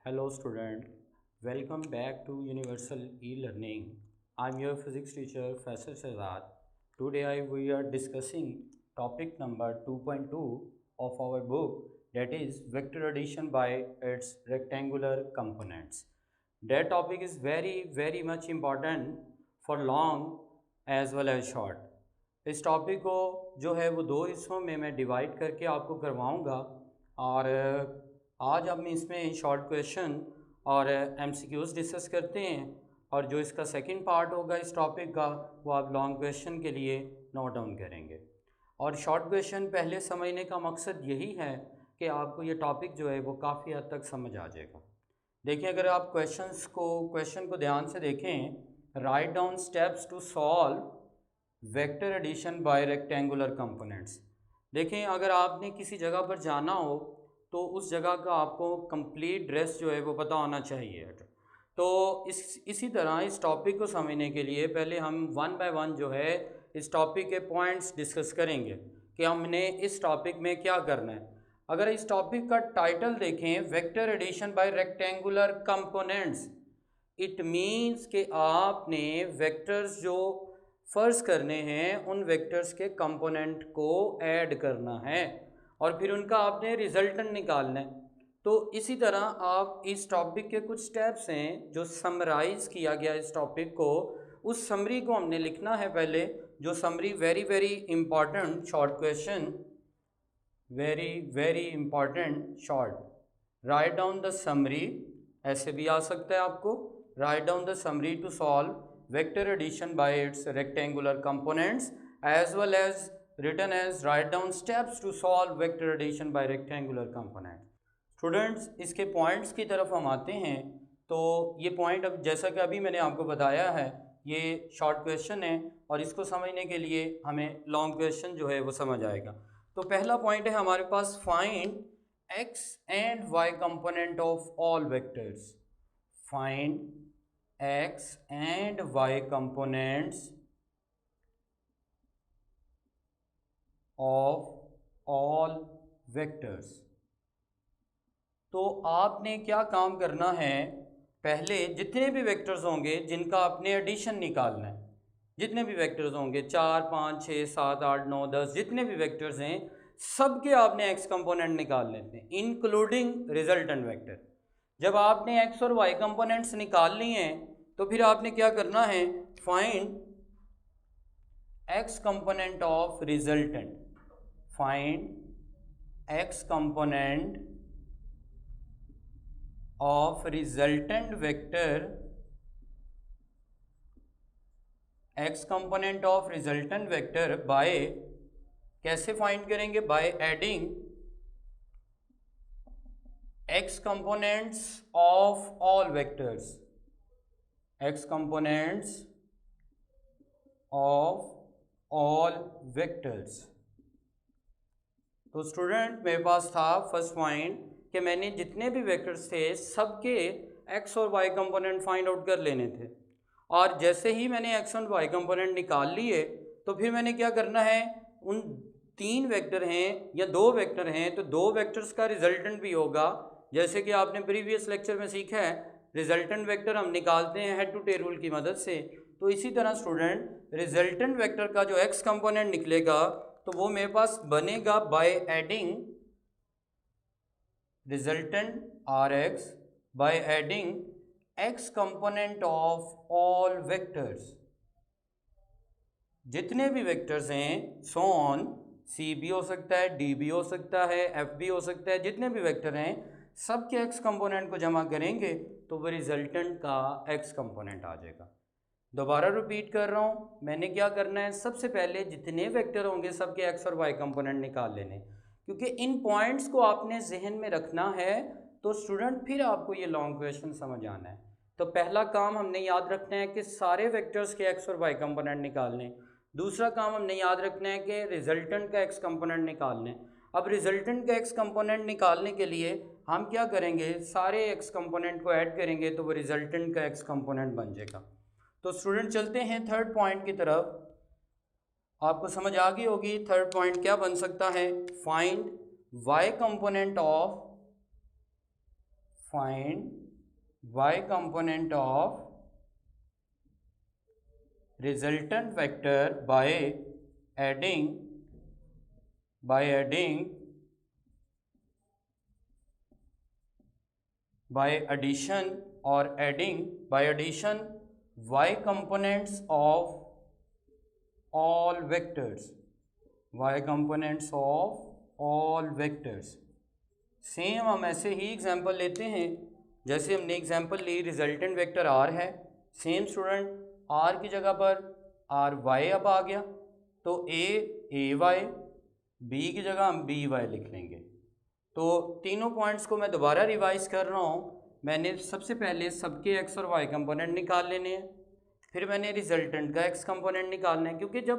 Hello student, welcome back to Universal E-Learning. I'm your physics teacher Faisal Shahzad. We are discussing topic number 2.2 of our book, that is vector addition by its rectangular components. That topic is very much important for long as well as short. इस topic को जो है वो दो हिस्सों में मैं divide करके आपको करवाऊंगा और आज हम इसमें शॉर्ट क्वेश्चन और एमसीक्यूज़ डिस्कस करते हैं और जो इसका सेकंड पार्ट होगा इस टॉपिक का वो आप लॉन्ग क्वेश्चन के लिए नोट डाउन करेंगे। और शॉर्ट क्वेश्चन पहले समझने का मकसद यही है कि आपको ये टॉपिक जो है वो काफ़ी हद तक समझ आ जाएगा। देखिए, अगर आप क्वेश्चन को ध्यान से देखें, write down steps to solve vector addition by rectangular components. देखें, अगर आपने किसी जगह पर जाना हो तो उस जगह का आपको कंप्लीट ड्रेस जो है वो पता होना चाहिए। तो इसी तरह इस टॉपिक को समझने के लिए पहले हम वन बाय वन जो है इस टॉपिक के पॉइंट्स डिस्कस करेंगे कि हमने इस टॉपिक में क्या करना है। अगर इस टॉपिक का टाइटल देखें, vector addition by rectangular components, it means कि आपने वेक्टर्स जो फ़र्ज़ करने हैं उन वेक्टर्स के कंपोनेंट को ऐड करना है और फिर उनका आपने रिजल्टेंट निकालना है। तो इसी तरह आप इस टॉपिक के कुछ स्टेप्स हैं जो समराइज़ किया गया इस टॉपिक को, उस समरी को हमने लिखना है पहले, जो summary very important short question, very important short. Write down the summary, ऐसे भी आ सकता है आपको, write down the summary to solve vector addition by its rectangular components as well as written as write down steps to solve vector addition by rectangular component। Students, इसके points की तरफ हम आते हैं। तो ये पॉइंट, अब जैसा कि अभी मैंने आपको बताया है, ये शॉर्ट क्वेश्चन है और इसको समझने के लिए हमें लॉन्ग क्वेश्चन जो है वो समझ आएगा। तो पहला पॉइंट है हमारे पास, find x and y component of all vectors. Find x and y components of all vectors. तो आपने क्या काम करना है, पहले जितने भी वेक्टर्स होंगे जिनका आपने एडिशन निकालना है, जितने भी वेक्टर्स होंगे 4 5 6 7 8 9 10, जितने भी वेक्टर्स हैं सबके आपने एक्स कंपोनेंट निकाल लेते हैं, इंक्लूडिंग रिजल्टेंट वेक्टर। जब आपने एक्स और वाई कंपोनेंट्स निकाल लिए हैं तो फिर आपने क्या करना है, find x component of resultant. Find x component of resultant vector, x component of resultant vector by, कैसे फाइंड करेंगे, by adding x components of all vectors, x components of all vectors. तो स्टूडेंट, मेरे पास था first point कि मैंने जितने भी vectors थे सबके एक्स और वाई कंपोनेंट फाइंड आउट कर लेने थे, और जैसे ही मैंने एक्स और वाई कंपोनेंट निकाल लिए तो फिर मैंने क्या करना है, उन 3 वेक्टर हैं या 2 वेक्टर हैं तो 2 वेक्टर्स का रिजल्टेंट भी होगा। जैसे कि आपने प्रीवियस लेक्चर में सीखा है, रिजल्टेंट वेक्टर हम निकालते हैं हेड टू टेल रूल की मदद से। तो इसी तरह स्टूडेंट, रिजल्टेंट वेक्टर का जो एक्स कंपोनेंट निकलेगा तो वो मेरे पास बनेगा by adding resultant R x by adding x component of all vectors. जितने भी वेक्टर्स हैं, सो ऑन, सी भी हो सकता है, डी भी हो सकता है, एफ भी हो सकता है, जितने भी वेक्टर हैं सबके एक्स कंपोनेंट को जमा करेंगे तो वो रिजल्टेंट का एक्स कंपोनेंट आ जाएगा। दोबारा रिपीट कर रहा हूँ, मैंने क्या करना है, सबसे पहले जितने वेक्टर होंगे सबके एक्स और वाई कंपोनेंट निकाल लेने, क्योंकि इन पॉइंट्स को आपने जहन में रखना है तो स्टूडेंट फिर आपको ये लॉन्ग क्वेश्चन समझ आना है। तो पहला काम हमने याद रखना है कि सारे वेक्टर्स के एक्स और वाई कंपोनेंट निकालने। दूसरा काम हमने याद रखना है कि रिजल्टेंट का एक्स कंपोनेंट निकालने। अब रिजल्टेंट का एक्स कंपोनेंट निकालने के लिए हम क्या करेंगे, सारे एक्स कंपोनेंट को ऐड करेंगे तो वो रिजल्टेंट का एक्स कंपोनेंट बन जाएगा। तो स्टूडेंट चलते हैं थर्ड पॉइंट की तरफ। आपको समझ आ गई होगी थर्ड पॉइंट क्या बन सकता है, find y component of, find y component of resultant vector by adding by addition y components of all vectors, same हम ऐसे ही एग्जांपल लेते हैं जैसे हमने एग्जांपल ली रिजल्टेंट वेक्टर आर है। सेम स्टूडेंट आर की जगह पर आर वाई अब आ गया, तो ए वाई, बी की जगह हम बी वाई लिख लेंगे। तो तीनों पॉइंट्स को मैं दोबारा रिवाइज कर रहा हूँ। मैंने सबसे पहले सबके एक्स और वाई कंपोनेंट निकाल लेने हैं, फिर मैंने रिजल्टेंट का एक्स कंपोनेंट निकालना है, क्योंकि जब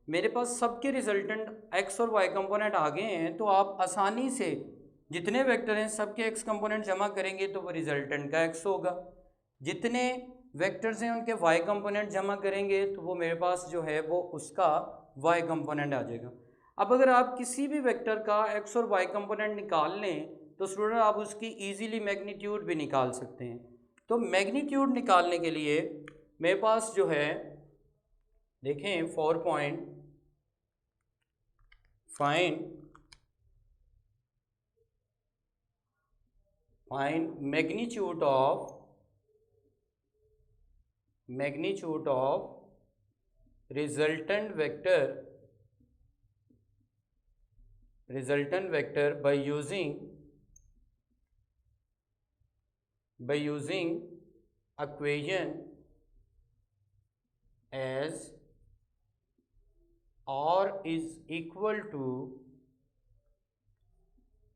मेरे पास सबके रिजल्टेंट एक्स और वाई कंपोनेंट आ गए हैं तो आप आसानी से जितने वेक्टर हैं सबके एक्स कंपोनेंट जमा करेंगे तो वो रिजल्टेंट का एक्स होगा, जितने वेक्टर्स हैं उनके वाई कंपोनेंट जमा करेंगे तो वो मेरे पास जो है वो उसका वाई कंपोनेंट आ जाएगा। अब अगर आप किसी भी वेक्टर का एक्स और वाई कंपोनेंट निकाल लें तो स्टूडेंट आप उसकी इजीली मैग्नीट्यूड भी निकाल सकते हैं। तो मैग्नीट्यूड निकालने के लिए मेरे पास जो है देखें 4 point find magnitude of resultant vector by using equation as r is equal to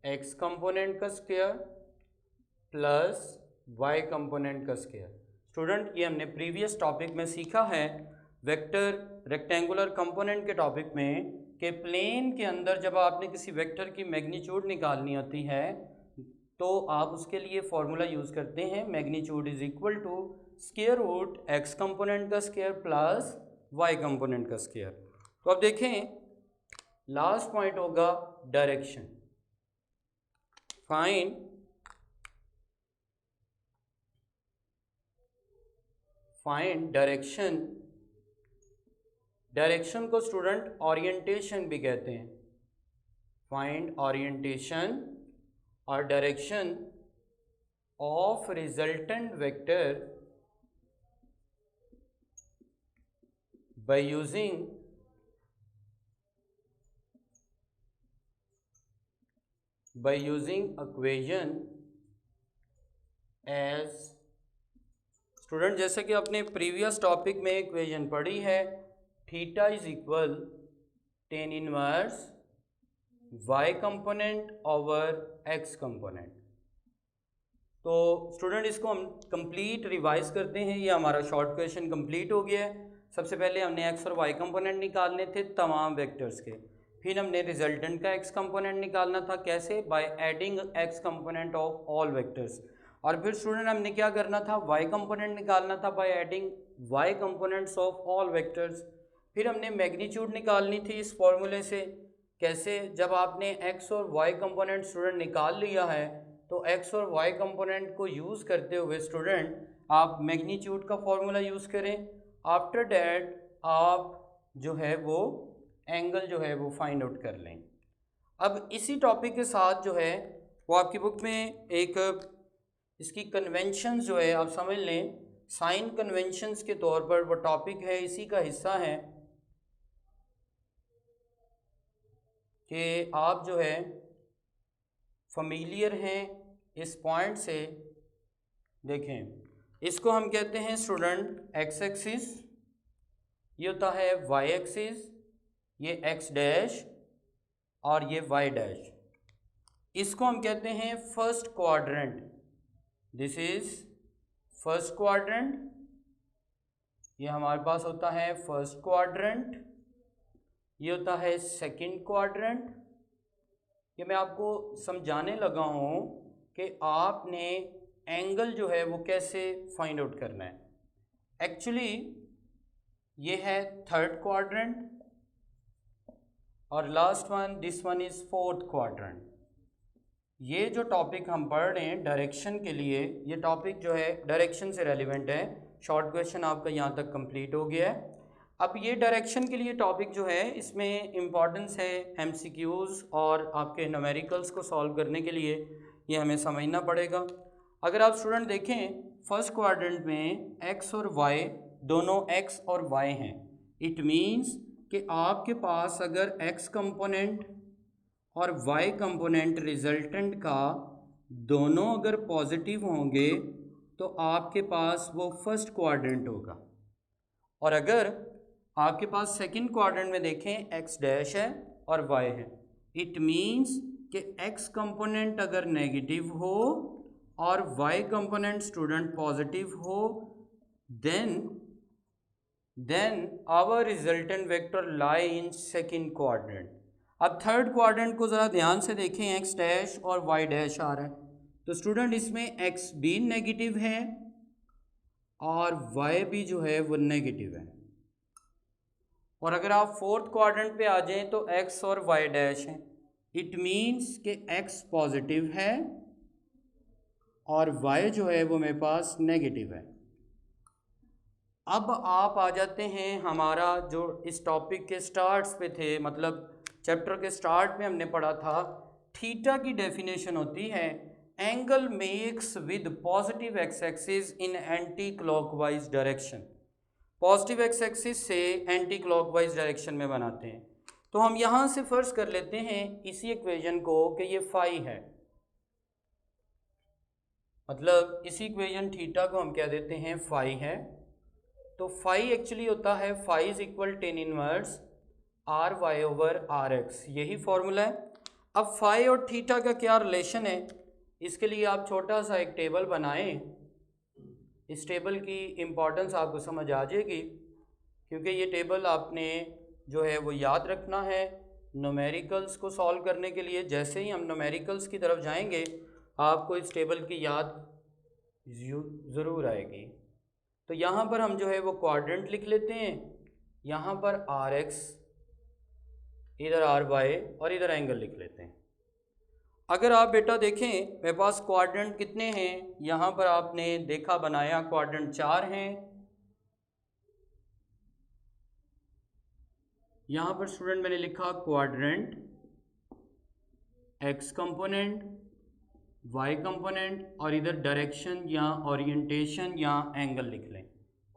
x component का स्क्वायर प्लस y कंपोनेंट का स्क्वायर। स्टूडेंट ये हमने प्रीवियस टॉपिक में सीखा है वेक्टर रेक्टेंगुलर कंपोनेंट के टॉपिक में कि प्लेन के अंदर जब आपने किसी वेक्टर की मैग्नीट्यूड निकालनी होती है तो आप उसके लिए फॉर्मूला यूज़ करते हैं magnitude is equal to square root X component का स्क्वायर प्लस वाई कंपोनेंट का स्क्वायर। तो अब देखें लास्ट पॉइंट होगा डायरेक्शन। फाइंड डायरेक्शन को स्टूडेंट ओरिएंटेशन भी कहते हैं। फाइंड ओरिएंटेशन और direction of resultant vector by using equation as student जैसे कि आपने प्रीवियस टॉपिक में इक्वेशन पढ़ी है theta is equal tan inverse Y component over X component. तो स्टूडेंट इसको हम कंप्लीट रिवाइज करते हैं। ये हमारा शॉर्ट क्वेश्चन कंप्लीट हो गया है। सबसे पहले हमने एक्स और वाई कंपोनेंट निकालने थे तमाम वेक्टर्स के, फिर हमने रिजल्टेंट का एक्स कंपोनेंट निकालना था, कैसे? By adding x component of all vectors. और फिर स्टूडेंट हमने क्या करना था? वाई कंपोनेंट निकालना था by adding Y components of all vectors. फिर हमने मैग्नीट्यूड निकालनी थी इस फॉर्मूले से, कैसे? जब आपने एक्स और वाई कंपोनेंट स्टूडेंट निकाल लिया है तो एक्स और वाई कंपोनेंट को यूज़ करते हुए स्टूडेंट आप मैग्नीट्यूड का फॉर्मूला यूज़ करें। आफ्टर डैट आप जो है वो एंगल जो है वो फाइंड आउट कर लें। अब इसी टॉपिक के साथ जो है वो आपकी बुक में एक इसकी कन्वेंशन जो है आप समझ लें, साइन कन्वेंशंस के तौर पर वो टॉपिक है, इसी का हिस्सा है कि आप जो है फैमिलियर हैं इस पॉइंट से। देखें इसको हम कहते हैं स्टूडेंट एक्स एक्सिस, ये होता है वाई एक्सिस, ये एक्स डैश और ये वाई डैश। इसको हम कहते हैं first quadrant. This is first quadrant, ये हमारे पास होता है फर्स्ट क्वाड्रेंट, ये होता है सेकंड क्वाड्रेंट। ये मैं आपको समझाने लगा हूँ कि आपने एंगल जो है वो कैसे फाइंड आउट करना है। एक्चुअली ये है थर्ड क्वाड्रेंट और last one this one is fourth quadrant. ये जो टॉपिक हम पढ़ रहे हैं डायरेक्शन के लिए, ये टॉपिक जो है डायरेक्शन से रेलिवेंट है। शॉर्ट क्वेश्चन आपका यहाँ तक कंप्लीट हो गया है। अब ये डायरेक्शन के लिए टॉपिक जो है इसमें इम्पॉर्टेंस है एमसीक्यूज़ और आपके न्यूमेरिकल्स को सॉल्व करने के लिए ये हमें समझना पड़ेगा। अगर आप स्टूडेंट देखें फर्स्ट क्वाड्रेंट में एक्स और वाई दोनों एक्स और वाई हैं, इट मीन्स कि आपके पास अगर एक्स कंपोनेंट और y कंपोनेंट रिजल्टेंट का दोनों अगर पॉजिटिव होंगे तो आपके पास वो फर्स्ट क्वाड्रेंट होगा। और अगर आपके पास सेकंड क्वाड्रेंट में देखें x डैश है और y है, इट मीन्स कि x कंपोनेंट अगर नेगेटिव हो और y कंपोनेंट स्टूडेंट पॉजिटिव हो, then our resultant vector lie in second quadrant. अब थर्ड क्वाड्रेंट को ज़रा ध्यान से देखें, एक्स डैश और वाई डैश आ रहा है, तो स्टूडेंट इसमें एक्स भी नेगेटिव है और वाई भी जो है वो नेगेटिव है। और अगर आप फोर्थ क्वाड्रेंट पे आ जाएं तो एक्स और वाई डैश हैं, इट मीन्स कि एक्स पॉजिटिव है और वाई जो है वो मेरे पास नेगेटिव है। अब आप आ जाते हैं हमारा जो इस टॉपिक के स्टार्ट्स पे थे, मतलब चैप्टर के स्टार्ट में हमने पढ़ा था थीटा की डेफिनेशन होती है angle makes with positive X axis in anti clockwise direction. Positive X axis से एंटी क्लॉकवाइज डायरेक्शन में बनाते हैं। तो हम यहाँ से फर्ज कर लेते हैं इसी इक्वेशन को कि ये फाई है, मतलब इसी इक्वेशन थीटा को हम क्या देते हैं फाई है। तो फाई एक्चुअली होता है phi is equal tan inverse R Y over R X, यही फॉर्मूला है। अब फाई और थीटा का क्या रिलेशन है, इसके लिए आप छोटा सा एक टेबल बनाएं। इस टेबल की इम्पॉर्टेंस आपको समझ आ जाएगी, क्योंकि ये टेबल आपने जो है वो याद रखना है न्यूमेरिकल्स को सॉल्व करने के लिए। जैसे ही हम न्यूमेरिकल्स की तरफ जाएंगे आपको इस टेबल की याद ज़रूर आएगी। तो यहाँ पर हम जो है वो क्वाड्रेंट लिख लेते हैं, यहाँ पर आर एक्स, इधर आर वाई और इधर एंगल लिख लेते हैं। अगर आप बेटा देखें मेरे पास क्वाड्रेंट कितने हैं, यहाँ पर आपने देखा बनाया क्वाड्रेंट 4 हैं। यहाँ पर स्टूडेंट मैंने लिखा quadrant X component, Y component और इधर डायरेक्शन या ओरिएंटेशन या एंगल लिख लें,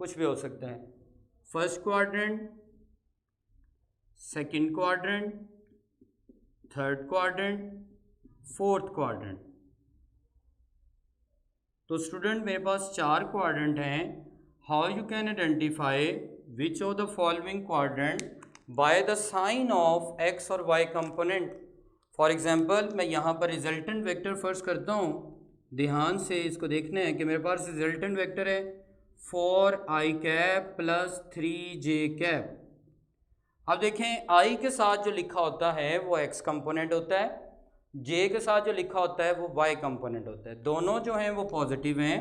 कुछ भी हो सकता है। First quadrant, second quadrant, third quadrant, fourth quadrant. तो स्टूडेंट मेरे पास 4 क्वाड्रेंट हैं। How you can identify which of the following quadrant by the sign of X और वाई कंपोनेंट। फॉर एग्जांपल मैं यहाँ पर रिजल्टेंट वेक्टर फर्स्ट करता हूँ, ध्यान से इसको देखना है कि मेरे पास रिजल्टेंट वेक्टर है 4i cap plus 3j cap. अब देखें i के साथ जो लिखा होता है वो x कंपोनेंट होता है, j के साथ जो लिखा होता है वो y कंपोनेंट होता है। दोनों जो हैं वो पॉजिटिव हैं,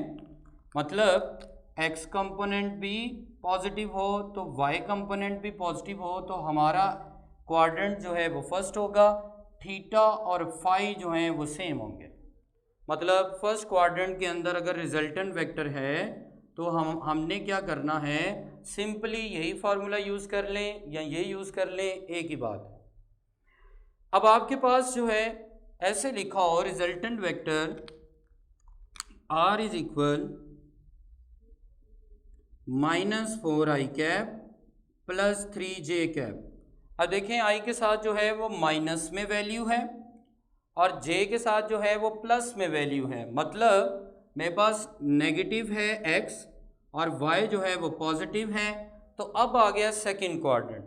मतलब x कंपोनेंट भी पॉजिटिव हो तो y कंपोनेंट भी पॉजिटिव हो, तो हमारा क्वाड्रेंट जो है वो फर्स्ट होगा। थीटा और फाई जो हैं वो सेम होंगे, मतलब फर्स्ट क्वाड्रेंट के अंदर अगर रिजल्टेंट वेक्टर है तो हमने क्या करना है, सिंपली यही फार्मूला यूज़ कर लें या ये यूज़ कर लें, एक ही बात है। अब आपके पास जो है ऐसे लिखा हो resultant vector r is equal -4i cap plus 3j cap. अब देखें i के साथ जो है वो माइनस में वैल्यू है और j के साथ जो है वो प्लस में वैल्यू है, मतलब मेरे पास नेगेटिव है x और y जो है वो पॉजिटिव है। तो अब आ गया सेकंड क्वाड्रेंट।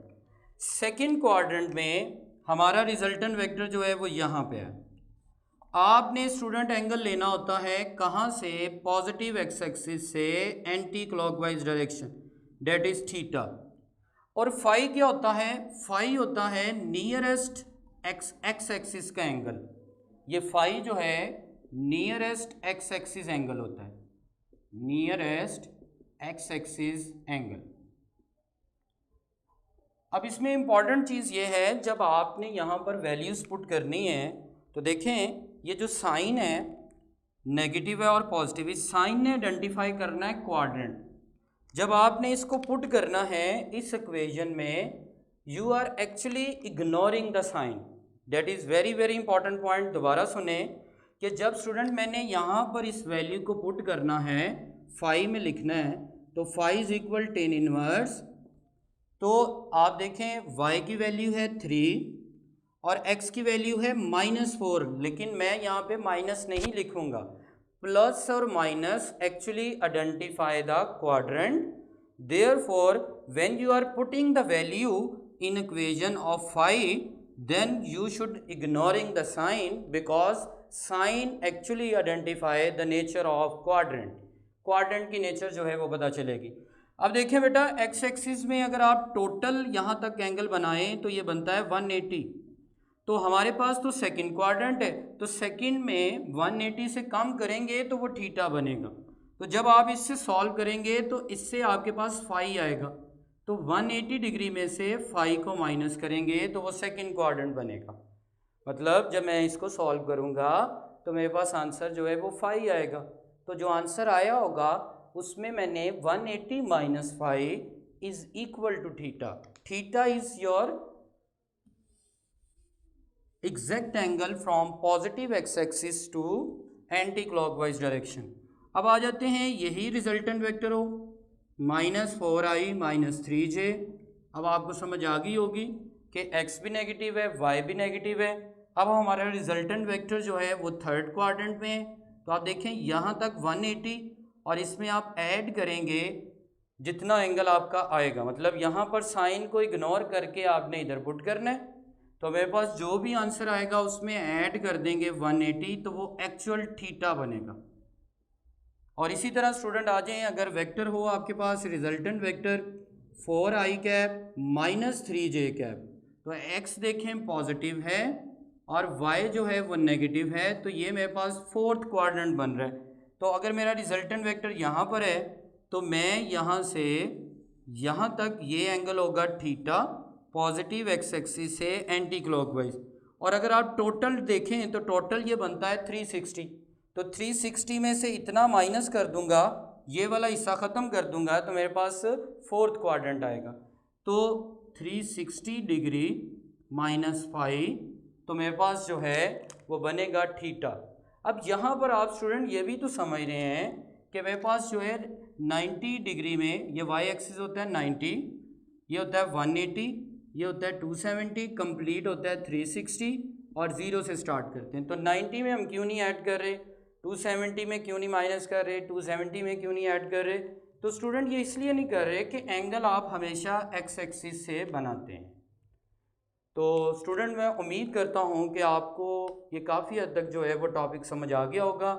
सेकंड क्वाड्रेंट में हमारा रिजल्टेंट वेक्टर जो है वो यहाँ पे है। आपने स्टूडेंट एंगल लेना होता है कहाँ से, पॉजिटिव एक्स एक्सिस से anti clockwise direction, that is theta. और फाई क्या होता है, फाई होता है नियरेस्ट एक्स एक्सिस का एंगल। ये फाई जो है नियरेस्ट एक्स एक्सिस एंगल होता है, नियरेस्ट एक्स एक्सिस एंगल। अब इसमें इंपॉर्टेंट चीज़ ये है, जब आपने यहाँ पर वैल्यूज़ पुट करनी है तो देखें ये जो साइन है नेगेटिव है और पॉजिटिव, इस साइन ने आइडेंटिफाई करना है क्वाड्रेंट। जब आपने इसको पुट करना है इस इक्वेशन में, you are actually ignoring the sign. That is very very important point. दोबारा सुने कि जब स्टूडेंट मैंने यहाँ पर इस वैल्यू को पुट करना है, फाई में लिखना है, तो phi is equal tan inverse, तो आप देखें y की वैल्यू है 3 और x की वैल्यू है -4, लेकिन मैं यहाँ पे माइनस नहीं लिखूंगा। प्लस और minus actually identify the quadrant, therefore when you are putting the value in equation of phi, then you should ignoring the sign because sign actually identify the nature of quadrant। Quadrant की nature जो है वो पता चलेगी। अब देखें बेटा, x axis में अगर आप टोटल यहाँ तक एंगल बनाएं तो ये बनता है 180। तो हमारे पास तो सेकंड क्वाड्रेंट है, तो सेकंड में 180 से कम करेंगे तो वो थीटा बनेगा। तो जब आप इससे सॉल्व करेंगे तो इससे आपके पास फाई आएगा, तो 180 डिग्री में से फाई को माइनस करेंगे तो वो सेकंड क्वाड्रेंट बनेगा। मतलब जब मैं इसको सॉल्व करूँगा तो मेरे पास आंसर जो है वो फाई आएगा। तो जो आंसर आया होगा उसमें मैंने 180 minus phi is equal to theta. Theta is your exact angle from positive X axis to anti clockwise direction. अब आ जाते हैं, यही रिजल्टेंट वेक्टर हो -4i -3j। अब आपको समझ आ गई होगी कि x भी नेगेटिव है, y भी नेगेटिव है। अब हमारा रिजल्टेंट वेक्टर जो है वो थर्ड क्वाड्रेंट में है। तो आप देखें यहाँ तक 180 और इसमें आप ऐड करेंगे जितना एंगल आपका आएगा, मतलब यहाँ पर साइन को इग्नोर करके आपने इधर पुट करना है। तो मेरे पास जो भी आंसर आएगा उसमें ऐड कर देंगे 180, तो वो एक्चुअल थीटा बनेगा। और इसी तरह स्टूडेंट आ जाएं, अगर वेक्टर हो आपके पास resultant vector 4i cap -3j cap, तो x देखें पॉजिटिव है और y जो है वो नेगेटिव है, तो ये मेरे पास फोर्थ क्वाड्रेंट बन रहा है। तो अगर मेरा रिजल्टेंट वेक्टर यहाँ पर है तो मैं यहाँ से यहाँ तक ये एंगल होगा थीटा, पॉजिटिव एक्स एक्सिस से एंटी क्लॉकवाइज। और अगर आप टोटल देखें तो टोटल ये बनता है 360। तो 360 में से इतना माइनस कर दूंगा, ये वाला हिस्सा ख़त्म कर दूंगा, तो मेरे पास फोर्थ क्वाड्रेंट आएगा। तो 360 डिग्री -5, तो मेरे पास जो है वो बनेगा थीटा। अब यहाँ पर आप स्टूडेंट ये भी तो समझ रहे हैं कि मेरे पास जो है 90 डिग्री में ये y एक्सिस होता है 90, ये होता है 180, ये होता है 270, कंप्लीट होता है 360 और 0 से स्टार्ट करते हैं। तो 90 में हम क्यों नहीं ऐड कर रहे, 270 में क्यों नहीं माइनस कर रहे, 270 में क्यों नहीं ऐड कर रहे? तो स्टूडेंट ये इसलिए नहीं कर रहे कि एंगल आप हमेशा एक्स एक्सिस से बनाते हैं। तो स्टूडेंट मैं उम्मीद करता हूँ कि आपको ये काफ़ी हद तक जो है वो टॉपिक समझ आ गया होगा।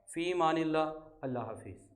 फ़ी मानिल्लाह, अल्लाह हाफिज़।